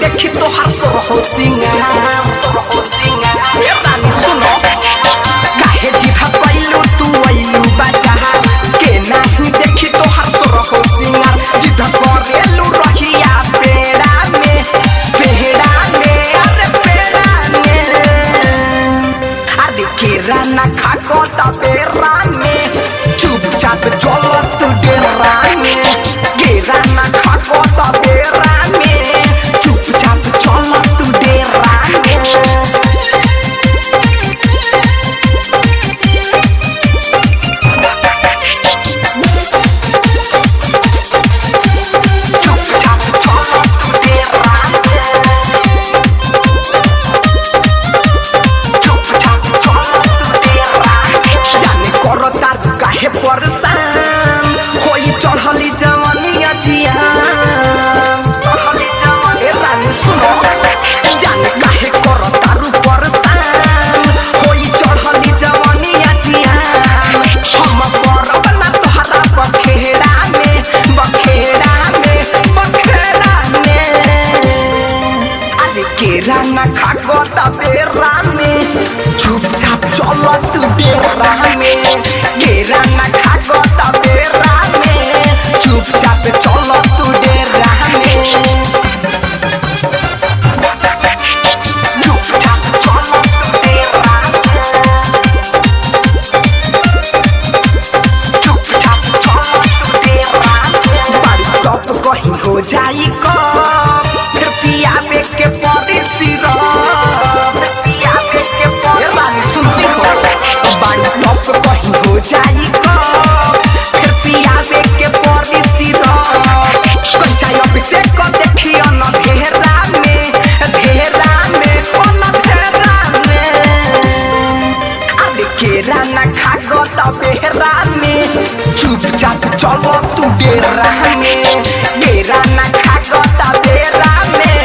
देखी तो हंसो हो सिंगार ए रानी सुनो काहे जीभा कइलू तू आइलू बाजा के नाही देखी तो हंसो हो सिंगार जिद करेलू रहिया पेड़ा में अरे पेड़ा में अरे केरा ना खाको ता पेड़ा में चुपचाप चलो तू डेरा में केरा ना खाको ता पेड़ा में चुपचाप चलो तू डेरा में चढ़ली जवानिया जिया रानी सुनो जाने काहे करो तारू परसान होई चढ़ली जवानिया जिया हम करब ना तोहरा बखेड़ा में अरे केरा ना खाको ता बेरा में चुपचाप चलो तू डेरा में केरा ना खाको ता बेरा में चुपचाप चलो तू डेरा में चुपचाप चलो तू डेरा चुपचाप चलो तू डेरा बड़ी टॉप कहीं हो जाई कब फिर पिया बे के परी सिरप पिया बे के परी रानी सुनती हो बड़ी टॉप कहीं हो जाई कब फिर पिया बे के परी सिरप कंचा अभिषेक को देखियो न घेरा में अरे केरा ना खागो ता बेहरा में चुपचाप चलो तू डेरा में केरा ना खागो ता बेहरा में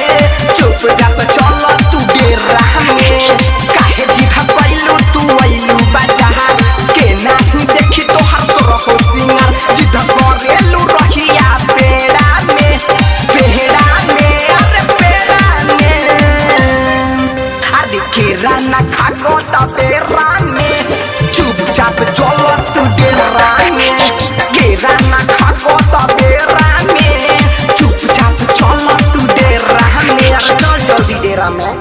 चुपचाप चलो तू डेरा में काहे जीभा कइलू तू आइलू बाजा के नाही देखी तो हंसो हो सिंगार जिद करेलू रहिया पेड़ा में अरे केरा ना खागो ता बेरा में चुपचाप चलो तू डेरा में केरा ना खागो ता बेरा में चुपचाप चलो तू डेरा में जल्दी डेरा में